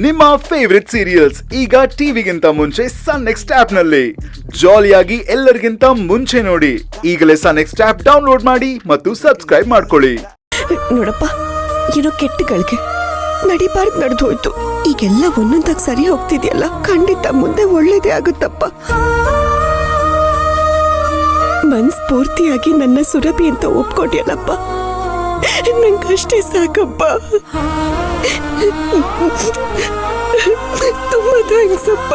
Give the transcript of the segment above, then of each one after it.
ನಿಮ್ಮ favourite serials ಈಗ ಟಿವಿಗಿಂತ ಮುಂಚೆ ಸನ್ ನೆಕ್ಸ್ಟ್ ಆಪ್ ನಲ್ಲಿ ಜಾಲಿಯಾಗಿ ಎಲ್ಲರಿಗಿಂತ ಮುಂಚೆ ನೋಡಿ. ಈಗಲೇ ಸನ್ ನೆಕ್ಸ್ಟ್ ಆಪ್ ಡೌನ್ಲೋಡ್ ಮಾಡಿ ಮತ್ತು ಸಬ್ಸ್ಕ್ರೈಬ್ ಮಾಡ್ಕೊಳ್ಳಿ. ನೋಡಪ್ಪ, ಏನೋ ಕೆಟ್ಟಗಳಿಗೆ ನಡಿಬಾರ್ದು ನಡೆದು ಹೋಯ್ತು. ಈಗೆಲ್ಲ ಒಂದೊಂದಾಗಿ ಸರಿ ಹೋಗ್ತಿದ್ಯಲ್ಲ, ಖಂಡಿತ ಮುಂದೆ ಒಳ್ಳೇದೇ ಆಗುತ್ತಪ್ಪ. ಮನಸ್ಫೂರ್ತಿಯಾಗಿ ನನ್ನ ಸುರಭಿ ಅಂತ ಒಪ್ಕೊಟ್ಯಲ್ಲಪ್ಪ, ನಂಗಷ್ಟೇ ಸಾಕಪ್ಪ. ತುಂಬಾ ಥ್ಯಾಂಕ್ಸ್ ಅಪ್ಪ,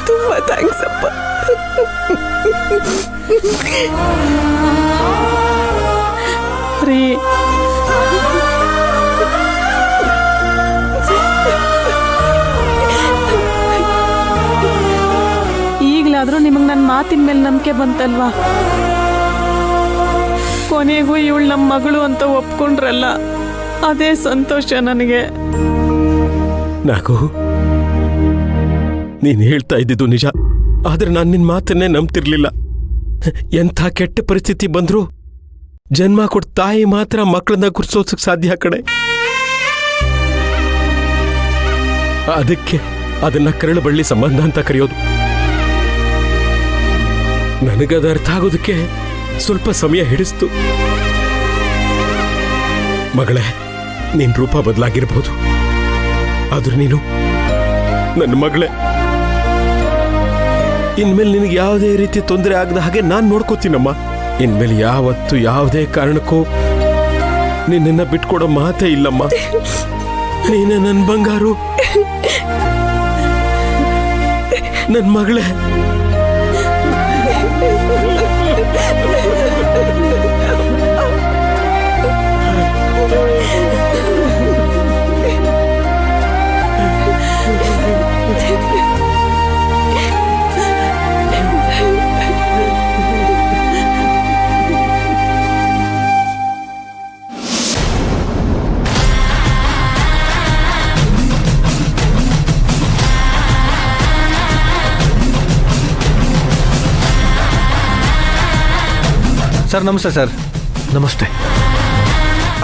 ತುಂಬಾ ಥ್ಯಾಂಕ್ಸ್ ಅಪ್ಪ. ರೀ, ಈಗಲಾದ್ರೂ ನಿಮಗೆ ನನ್ನ ಮಾತಿನ ಮೇಲೆ ನಂಬಿಕೆ ಬಂತಲ್ವಾ? ಕೊನೆಗೂ ಇವಳು ನಮ್ಮ ಮಗಳು ಅಂತ ಒಪ್ಕೊಂಡ್ರಲ್ಲ, ಅದೇ ಸಂತೋಷ ನನಗೆ. ನಾಗು, ನೀನು ಹೇಳ್ತಾ ಇದ್ದಿದ್ದು ನಿಜ, ಆದ್ರೆ ನಾನು ನಿನ್ನ ಮಾತನ್ನೇ ನಂಬ್ತಿರ್ಲಿಲ್ಲ. ಎಂಥ ಕೆಟ್ಟ ಪರಿಸ್ಥಿತಿ ಬಂದ್ರು ಜನ್ಮ ಕೊಟ್ಟ ತಾಯಿ ಮಾತ್ರ ಮಕ್ಕಳನ್ನ ಗುರ್ಸೋಸಕ್ ಸಾಧ್ಯ ಕಡೆ. ಅದಕ್ಕೆ ಅದನ್ನ ಕರಳು ಬಳ್ಳಿ ಸಂಬಂಧ ಅಂತ ಕರೆಯೋದು. ನನಗದ ಅರ್ಥ ಆಗೋದಕ್ಕೆ ಸ್ವಲ್ಪ ಸಮಯ ಹಿಡಿಸ್ತು. ಮಗಳೇ, ನಿನ್ ರೂಪ ಬದಲಾಗಿರ್ಬೋದು, ಆದ್ರೆ ನೀನು ನನ್ನ ಮಗಳೇ. ಇನ್ಮೇಲೆ ನಿನಗೆ ಯಾವುದೇ ರೀತಿ ತೊಂದರೆ ಆಗದ ಹಾಗೆ ನಾನು ನೋಡ್ಕೋತೀನಮ್ಮ. ಇನ್ಮೇಲೆ ಯಾವತ್ತು ಯಾವುದೇ ಕಾರಣಕ್ಕೂ ನಿನ್ನ ಬಿಟ್ಕೊಡೋ ಮಾತೇ ಇಲ್ಲಮ್ಮ. ನೀನೇ ನನ್ನ ಬಂಗಾರು, ನನ್ನ ಮಗಳೇ. ಸರ್ ನಮಸ್ತೆ. ಸರ್ ನಮಸ್ತೆ.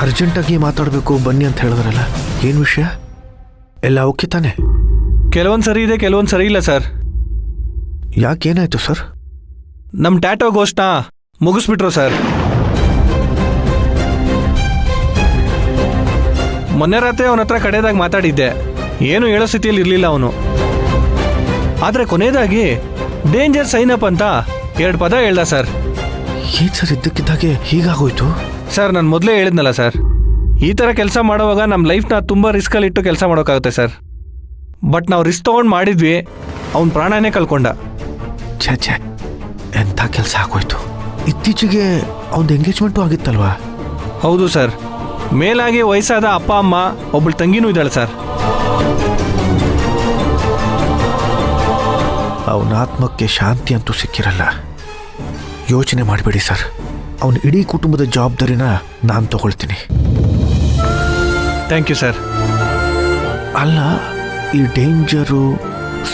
ಅರ್ಜೆಂಟಾಗಿ ಮಾತಾಡಬೇಕು ಬನ್ನಿ ಅಂತ ಹೇಳಿದ್ರಲ್ಲ, ಏನು ವಿಷಯ? ಎಲ್ಲ ಓಕೆ ತಾನೆ? ಕೆಲವೊಂದು ಸರಿ ಇದೆ, ಕೆಲವೊಂದು ಸರಿ ಇಲ್ಲ ಸರ್. ಯಾಕೇನಾಯ್ತು ಸರ್? ನಮ್ಮ ಟ್ಯಾಟೋ ಗೋಷ್ಠನ ಮುಗಿಸ್ಬಿಟ್ರು ಸರ್. ಮೊನ್ನೆ ರಾತ್ರಿ ಅವನ ಹತ್ರ ಕಡೆಯದಾಗಿ ಮಾತಾಡಿದ್ದೆ, ಏನು ಹೇಳೋ ಸ್ಥಿತಿಯಲ್ಲಿ ಇರಲಿಲ್ಲ ಅವನು. ಆದರೆ ಕೊನೆಯದಾಗಿ ಡೇಂಜರ್ ಸೈನ್ ಅಪ್ ಅಂತ 2 ಪದ ಹೇಳ್ದ ಸರ್. ಏನು ಸರ್ ಇದ್ದಕ್ಕಿದ್ದಾಗೆ ಹೀಗಾಗೋಯ್ತು? ಸರ್ ನಾನು ಮೊದಲೇ ಹೇಳಿದ್ನಲ್ಲ ಸರ್, ಈ ಥರ ಕೆಲಸ ಮಾಡೋವಾಗ ನಮ್ಮ ಲೈಫ್ನ ತುಂಬ ರಿಸ್ಕಲ್ಲಿಟ್ಟು ಕೆಲಸ ಮಾಡೋಕ್ಕಾಗುತ್ತೆ ಸರ್. ಬಟ್ ನಾವು ರಿಸ್ಕ್ ತೊಗೊಂಡು ಮಾಡಿದ್ವಿ, ಅವನ ಪ್ರಾಣನೇ ಕಳ್ಕೊಂಡ. ಛೇ, ಎಂಥ ಕೆಲಸ ಆಗೋಯ್ತು. ಇತ್ತೀಚೆಗೆ ಅವನ ಎಂಗೇಜ್ಮೆಂಟು ಆಗಿತ್ತಲ್ವಾ? ಹೌದು ಸರ್. ಮೇಲಾಗಿ ವಯಸ್ಸಾದ ಅಪ್ಪ ಅಮ್ಮ, ಒಬ್ಬಳು ತಂಗಿನೂ ಇದ್ದಾಳೆ ಸರ್. ಅವನ ಆತ್ಮಕ್ಕೆ ಶಾಂತಿ ಅಂತೂ ಸಿಕ್ಕಿರಲ್ಲ. ಯೋಚನೆ ಮಾಡಬೇಡಿ ಸರ್, ಅವನ ಇಡೀ ಕುಟುಂಬದ ಜವಾಬ್ದಾರಿನ ನಾನು ತಗೊಳ್ತೀನಿ. Thank you sir. ಅಲ್ಲ, ಈ ಡೇಂಜರು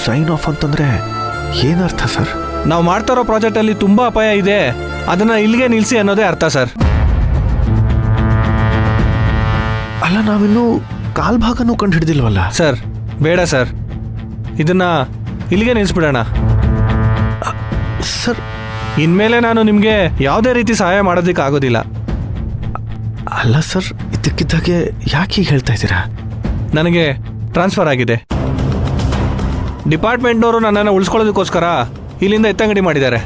ಸೈನ್ ಆಫ್ ಅಂತಂದ್ರೆ ಏನರ್ಥ ಸರ್? ನಾವು ಮಾಡ್ತಾ ಇರೋ ಪ್ರಾಜೆಕ್ಟಲ್ಲಿ ತುಂಬ ಅಪಾಯ ಇದೆ, ಅದನ್ನು ಇಲ್ಲಿಗೆ ನಿಲ್ಲಿಸಿ ಅನ್ನೋದೇ ಅರ್ಥ ಸರ್. ಅಲ್ಲ, ನಾವಿನ್ನೂ ಕಾಲ್ಭಾಗನೂ ಕಂಡು ಹಿಡಿದಿಲ್ವಲ್ಲ ಸರ್. ಬೇಡ ಸರ್, ಇದನ್ನು ಇಲ್ಲಿಗೆ ನಿಲ್ಲಿಸ್ಬಿಡೋಣ ಸರ್. ಇನ್ಮೇಲೆ ನಾನು ನಿಮಗೆ ಯಾವುದೇ ರೀತಿ ಸಹಾಯ ಮಾಡೋದಕ್ಕೆ ಆಗೋದಿಲ್ಲ. ಅಲ್ಲ ಸರ್, ಇದಕ್ಕಿದ್ದಾಗೆ ಯಾಕೆ ಹೀಗೆ ಹೇಳ್ತಾ ಇದ್ದೀರಾ? ನನಗೆ ಟ್ರಾನ್ಸ್ಫರ್ ಆಗಿದೆ. ಡಿಪಾರ್ಟ್ಮೆಂಟ್ನವರು ನನ್ನನ್ನು ಉಳಿಸ್ಕೊಳ್ಳೋದಕ್ಕೋಸ್ಕರ ಇಲ್ಲಿಂದ ಎತ್ತಂಗಡಿ ಮಾಡಿದ್ದಾರೆ.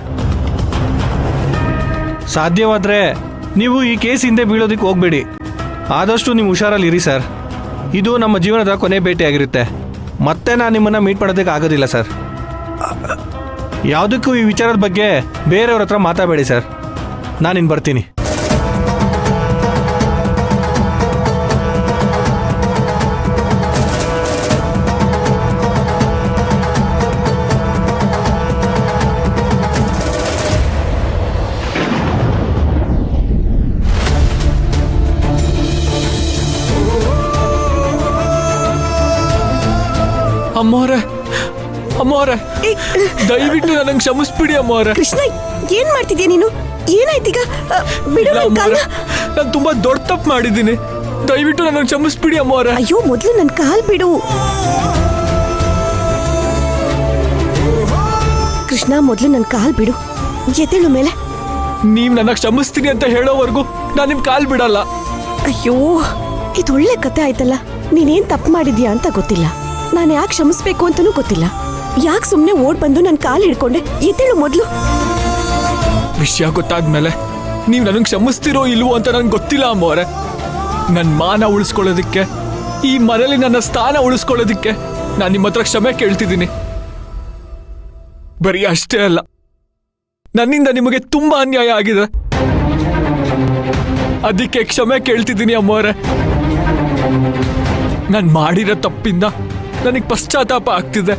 ಸಾಧ್ಯವಾದರೆ ನೀವು ಈ ಕೇಸ್ ಹಿಂದೆ ಬೀಳೋದಕ್ಕೆ ಹೋಗಬೇಡಿ. ಆದಷ್ಟು ನೀವು ಹುಷಾರಲ್ಲಿ ಇರಿ ಸರ್. ಇದು ನಮ್ಮ ಜೀವನದ ಕೊನೆ ಭೇಟಿಯಾಗಿರುತ್ತೆ. ಮತ್ತೆ ನಾನು ನಿಮ್ಮನ್ನು ಮೀಟ್ ಮಾಡೋದಕ್ಕೆ ಆಗೋದಿಲ್ಲ ಸರ್. ಯಾವುದಕ್ಕೂ ಈ ವಿಚಾರದ ಬಗ್ಗೆ ಬೇರೆಯವ್ರ ಹತ್ರ ಮಾತಾಡಬೇಡಿ ಸರ್. ನಾನಿನ್ನು ಬರ್ತೀನಿ. ಅಮ್ಮೋರೆ, ದಯವಿಟ್ಟು ನನಗೆ ಕ್ಷಮಿಸ್ಬಿಡಿ ಅಮ್ಮೋರೆ. ಕೃಷ್ಣ, ಏನ್ ಮಾಡ್ತಿದ್ಯಾ ನೀನು? ಏನಾಯ್ತೀಗ? ಬಿಡು ನನ್ನ ಕಾಲ್ನ. ನಾನು ತುಂಬಾ ದೊಡ್ಡ ತಪ್ಪು ಮಾಡಿದ್ದೀನಿ, ದಯವಿಟ್ಟು ನನಗೆ ಕ್ಷಮಿಸ್ಬಿಡಿ ಅಮ್ಮೋರೆ. ಅಯ್ಯೋ, ಮೊದಲು ನನ್ನ ಕಾಲ್ ಬಿಡು. ಕೃಷ್ಣ, ಮೊದ್ಲು ನನ್ ಕಾಲ್ ಬಿಡು. ಎದ್ದೇಳು ಮೇಲೆ. ನೀವ್ ನನ್ನ ಕ್ಷಮಿಸ್ತೀನಿ ಅಂತ ಹೇಳೋವರೆಗೂ ನಾನು ನಿಮ್ ಕಾಲ್ ಬಿಡಲ್ಲ. ಅಯ್ಯೋ, ಇದೊಳ್ಳೆ ಕತೆ ಆಯ್ತಲ್ಲ. ನೀನೇನ್ ತಪ್ಪು ಮಾಡಿದ್ಯಾ ಅಂತ ಗೊತ್ತಿಲ್ಲ, ನಾನು ಯಾಕೆ ಕ್ಷಮಿಸ್ಬೇಕು ಅಂತನೂ ಗೊತ್ತಿಲ್ಲ. ಯಾಕೆ ಸುಮ್ನೆ ಓಡ್ ಬಂದು ನನ್ ಕಾಲ್ ಹಿಡ್ಕೊಂಡೆ? ಎದ್ದೇಳು ಮೊದ್ಲು. ವಿಷಯ ಗೊತ್ತಾದ್ಮೇಲೆ ನೀವ್ ನನಗ್ ಕ್ಷಮಿಸ್ತಿರೋ ಇಲ್ವೋ ಅಂತ ನನ್ಗೆ ಗೊತ್ತಿಲ್ಲ ಅಮ್ಮೋರೆ. ನನ್ ಮಾನ ಉಳಿಸ್ಕೊಳ್ಳೋದಿಕ್ಕೆ, ಈ ಮನೇಲಿ ನನ್ನ ಸ್ಥಾನ ಉಳಿಸ್ಕೊಳ್ಳೋದಿಕ್ಕೆ ನಾನು ನಿಮ್ಮ ಹತ್ರ ಕ್ಷಮೆ ಕೇಳ್ತಿದ್ದೀನಿ. ಬರೀ ಅಷ್ಟೇ ಅಲ್ಲ, ನನ್ನಿಂದ ನಿಮಗೆ ತುಂಬಾ ಅನ್ಯಾಯ ಆಗಿದೆ. ಅದಕ್ಕೆ ಕ್ಷಮೆ ಕೇಳ್ತಿದ್ದೀನಿ ಅಮ್ಮೋರೆ. ನಾನು ಮಾಡಿರೋ ತಪ್ಪಿಂದ ನನಗೆ ಪಶ್ಚಾತ್ತಾಪ ಆಗ್ತಿದೆ.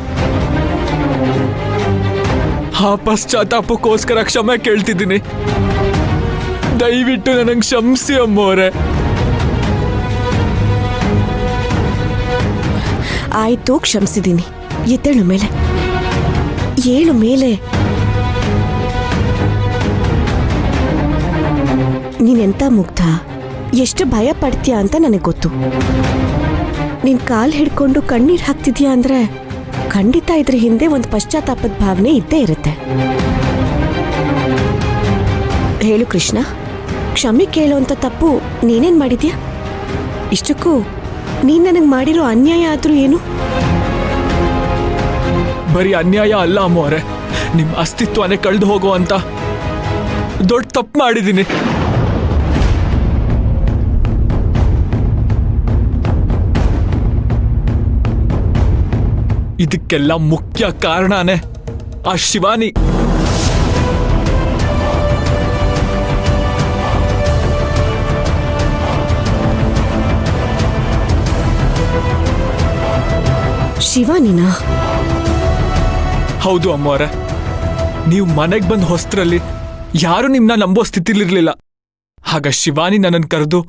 ಆ ಪಶ್ಚಾತ್ತಾಪಕ್ಕೋಸ್ಕರ ಕ್ಷಮೆ ಕೇಳ್ತಿದ್ದೀನಿ. ದಯವಿಟ್ಟು ನನಗೆ ಕ್ಷಮಿಸಿ ಅಮ್ಮೋರೆ. ಆಯ್ತು, ಕ್ಷಮಿಸಿದ್ದೀನಿ. ಎದ್ದೇಳು ಮೇಲೆ. ಏಳು ಮೇಲೆ. ನೀನೆಂತ ಮುಗ್ಧ, ಎಷ್ಟು ಭಯ ಪಡ್ತೀಯ ಅಂತ ನನಗೆ ಗೊತ್ತು. ನಿನ್ ಕಾಲ್ ಹಿಡ್ಕೊಂಡು ಕಣ್ಣೀರ್ ಹಾಕ್ತಿದ್ಯಾ ಅಂದ್ರೆ ಖಂಡಿತ ಇದ್ರ ಹಿಂದೆ ಒಂದು ಪಶ್ಚಾತ್ತಾಪದ ಭಾವನೆ ಇದ್ದೇ ಇರುತ್ತೆ. ಹೇಳು ಕೃಷ್ಣ, ಕ್ಷಮೆ ಕೇಳೋಂಥ ತಪ್ಪು ನೀನೇನ್ ಮಾಡಿದ್ಯಾ? ಇಷ್ಟಕ್ಕೂ ನೀನ್ ನನಗೆ ಮಾಡಿರೋ ಅನ್ಯಾಯ ಆದ್ರೂ ಏನು? ಬರೀ ಅನ್ಯಾಯ ಅಲ್ಲ ಅಮ್ಮೋರೆ, ನಿಮ್ಮ ಅಸ್ತಿತ್ವನೇ ಕಳೆದು ಹೋಗೋ ಅಂತ ದೊಡ್ಡ ತಪ್ಪು ಮಾಡಿದ್ದೀನಿ. ಇದಕ್ಕೆಲ್ಲ ಮುಖ್ಯ ಕಾರಣನೇ ಆ ಶಿವಾನಿ. ಶಿವಾನಿನಾ? ಹೌದು ಅಮ್ಮೋರೆ, ನೀವು ಮನೆಗೆ ಬಂದ ಹೊಸ್ತರಲ್ಲಿ ಯಾರು ನಿಮ್ನ ನಂಬೋ ಸ್ಥಿತಿಲಿರ್ಲಿಲ್ಲ. ಆಗ ಶಿವಾನಿ ನನ್ನನ್ನು ಕರೆದು